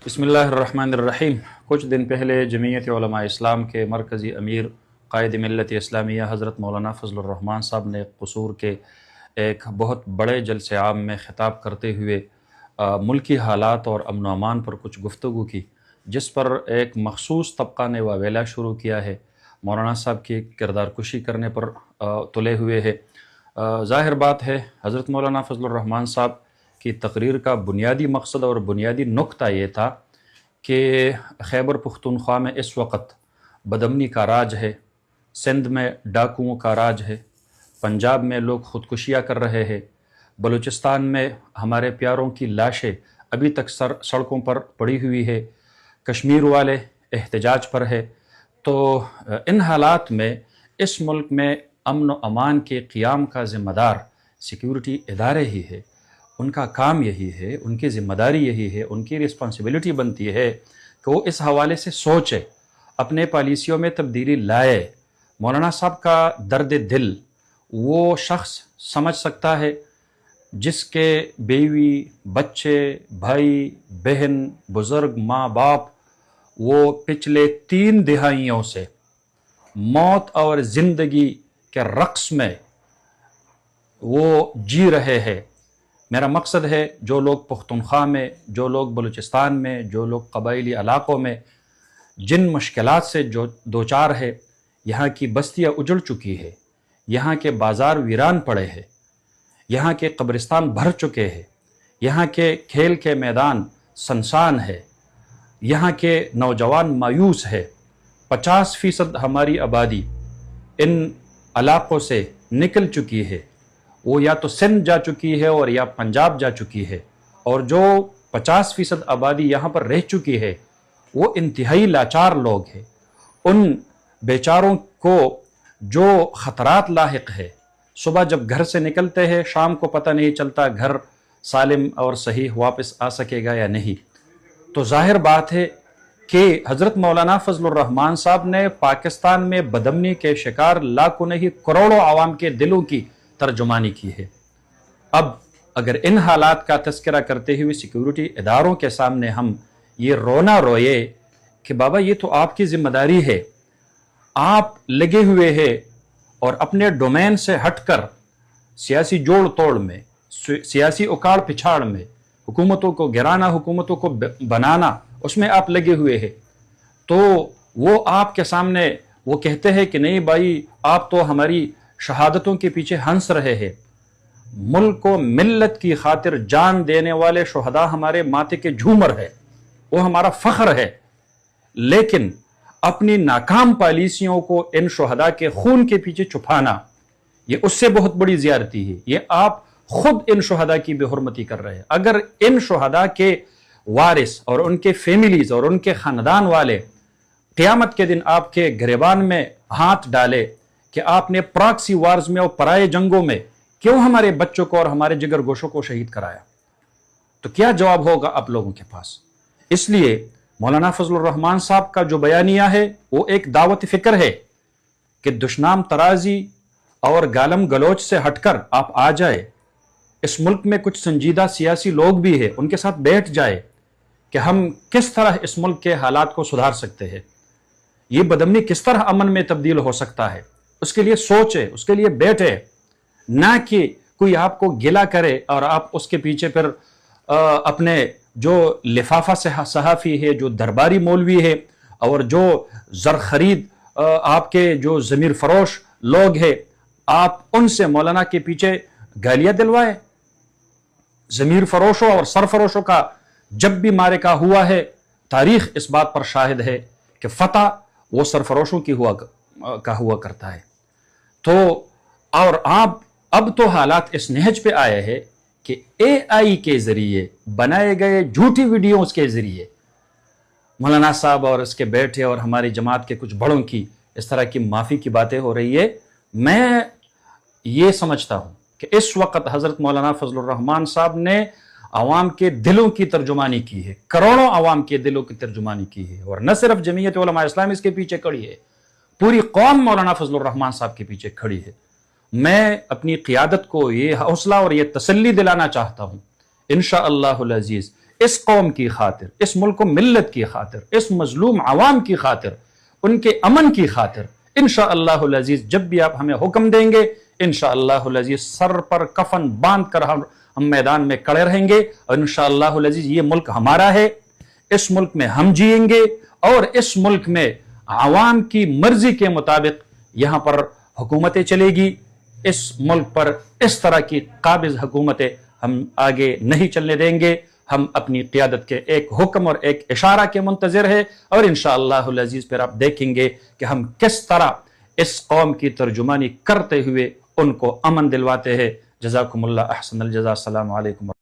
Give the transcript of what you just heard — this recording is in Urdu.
بسم اللہ الرحمن الرحیم۔ کچھ دن پہلے جمعیت علماء اسلام کے مرکزی امیر قائد ملت اسلامیہ حضرت مولانا فضل الرحمان صاحب نے قصور کے ایک بہت بڑے جلسے عام میں خطاب کرتے ہوئے ملکی حالات اور امن و امان پر کچھ گفتگو کی، جس پر ایک مخصوص طبقہ نے واویلا شروع کیا ہے، مولانا صاحب کی کردار کشی کرنے پر تلے ہوئے ہے۔ ظاہر بات ہے حضرت مولانا فضل الرحمان صاحب کی تقریر کا بنیادی مقصد اور بنیادی نقطہ یہ تھا کہ خیبر پختونخوا میں اس وقت بدامنی کا راج ہے، سندھ میں ڈاکوؤں کا راج ہے، پنجاب میں لوگ خودکشیاں کر رہے ہیں، بلوچستان میں ہمارے پیاروں کی لاشیں ابھی تک سڑکوں پر پڑی ہوئی ہے، کشمیر والے احتجاج پر ہے۔ تو ان حالات میں اس ملک میں امن و امان کے قیام کا ذمہ دار سیکیورٹی ادارے ہی ہے، ان کا کام یہی ہے، ان کی ذمہ داری یہی ہے، ان کی رسپانسبلٹی بنتی ہے کہ وہ اس حوالے سے سوچے، اپنے پالیسیوں میں تبدیلی لائے۔ مولانا صاحب کا درد دل وہ شخص سمجھ سکتا ہے جس کے بیوی، بچے، بھائی، بہن، بزرگ، ماں باپ وہ پچھلے 3 دہائیوں سے موت اور زندگی کے رقص میں وہ جی رہے ہیں۔ میرا مقصد ہے جو لوگ پختونخوا میں، جو لوگ بلوچستان میں، جو لوگ قبائلی علاقوں میں جن مشکلات سے جو دوچار ہے، یہاں کی بستیاں اجڑ چکی ہے، یہاں کے بازار ویران پڑے ہیں، یہاں کے قبرستان بھر چکے ہیں، یہاں کے کھیل کے میدان سنسان ہے، یہاں کے نوجوان مایوس ہے۔ 50% ہماری آبادی ان علاقوں سے نکل چکی ہے، وہ یا تو سندھ جا چکی ہے اور یا پنجاب جا چکی ہے، اور جو 50% آبادی یہاں پر رہ چکی ہے وہ انتہائی لاچار لوگ ہیں۔ ان بیچاروں کو جو خطرات لاحق ہے، صبح جب گھر سے نکلتے ہیں شام کو پتہ نہیں چلتا گھر سالم اور صحیح واپس آ سکے گا یا نہیں، تو ظاہر بات ہے کہ حضرت مولانا فضل الرحمان صاحب نے پاکستان میں بدامنی کے شکار لاکھوں نہیں کروڑوں عوام کے دلوں کی ترجمانی کی ہے۔ اب اگر ان حالات کا تذکرہ کرتے ہوئے سیکیورٹی اداروں کے سامنے ہم یہ رونا روئے کہ بابا یہ تو آپ کی ذمہ داری ہے، آپ لگے ہوئے ہیں اور اپنے ڈومین سے ہٹ کر سیاسی جوڑ توڑ میں، سیاسی اکاڑ پچھاڑ میں، حکومتوں کو گرانا، حکومتوں کو بنانا، اس میں آپ لگے ہوئے ہیں، تو وہ آپ کے سامنے وہ کہتے ہیں کہ نہیں بھائی آپ تو ہماری شہادتوں کے پیچھے ہنس رہے ہیں۔ ملک و ملت کی خاطر جان دینے والے شہداء ہمارے ماتھے کے جھومر ہے، وہ ہمارا فخر ہے، لیکن اپنی ناکام پالیسیوں کو ان شہداء کے خون کے پیچھے چھپانا یہ اس سے بہت بڑی زیادتی ہے۔ یہ آپ خود ان شہداء کی بے حرمتی کر رہے ہیں۔ اگر ان شہداء کے وارث اور ان کے فیملیز اور ان کے خاندان والے قیامت کے دن آپ کے گریبان میں ہاتھ ڈالے کہ آپ نے پراکسی وارز میں اور پرائے جنگوں میں کیوں ہمارے بچوں کو اور ہمارے جگر گوشوں کو شہید کرایا، تو کیا جواب ہوگا آپ لوگوں کے پاس؟ اس لیے مولانا فضل الرحمان صاحب کا جو بیانیہ ہے وہ ایک دعوت فکر ہے کہ دشنام ترازی اور گالم گلوچ سے ہٹ کر آپ آ جائے۔ اس ملک میں کچھ سنجیدہ سیاسی لوگ بھی ہیں، ان کے ساتھ بیٹھ جائے کہ ہم کس طرح اس ملک کے حالات کو سدھار سکتے ہیں، یہ بدامنی کس طرح امن میں تبدیل ہو سکتا ہے، اس کے لیے سوچے، اس کے لیے بیٹھے، نہ کہ کوئی آپ کو گلا کرے اور آپ اس کے پیچھے پھر اپنے جو لفافہ صحافی ہے، جو درباری مولوی ہے اور جو زر خرید آپ کے جو ضمیر فروش لوگ ہیں، آپ ان سے مولانا کے پیچھے گالیاں دلوائے۔ ضمیر فروشوں اور سرفروشوں کا جب بھی معرکہ ہوا ہے، تاریخ اس بات پر شاہد ہے کہ فتح وہ سرفروشوں کی ہوا کرتا ہے۔ تو اور آپ اب تو حالات اس نہج پہ آئے ہیں کہ اے آئی کے ذریعے بنائے گئے جھوٹی ویڈیوز کے ذریعے مولانا صاحب اور اس کے بیٹے اور ہماری جماعت کے کچھ بڑوں کی اس طرح کی معافی کی باتیں ہو رہی ہے۔ میں یہ سمجھتا ہوں کہ اس وقت حضرت مولانا فضل الرحمان صاحب نے عوام کے دلوں کی ترجمانی کی ہے، کروڑوں عوام کے دلوں کی ترجمانی کی ہے، اور نہ صرف جمعیت علماء اسلام اس کے پیچھے کھڑی ہے، پوری قوم مولانا فضل الرحمان صاحب کے پیچھے کھڑی ہے۔ میں اپنی قیادت کو یہ حوصلہ اور یہ تسلی دلانا چاہتا ہوں، انشاءاللہ العزیز اس قوم کی خاطر، اس ملک و ملت کی خاطر، اس مظلوم عوام کی خاطر، ان کے امن کی خاطر انشاءاللہ العزیز جب بھی آپ ہمیں حکم دیں گے انشاءاللہ العزیز سر پر کفن باندھ کر ہم میدان میں کڑے رہیں گے، اور انشاءاللہ العزیز یہ ملک ہمارا ہے، اس ملک میں ہم جئیں گے، اور اس ملک میں عوام کی مرضی کے مطابق یہاں پر حکومتیں چلے گی۔ اس ملک پر اس طرح کی قابض حکومتیں ہم آگے نہیں چلنے دیں گے۔ ہم اپنی قیادت کے ایک حکم اور ایک اشارہ کے منتظر ہیں، اور انشاءاللہ العزیز پھر آپ دیکھیں گے کہ ہم کس طرح اس قوم کی ترجمانی کرتے ہوئے ان کو امن دلواتے ہیں۔ جزاکم اللہ احسن الجزا، السلام علیکم۔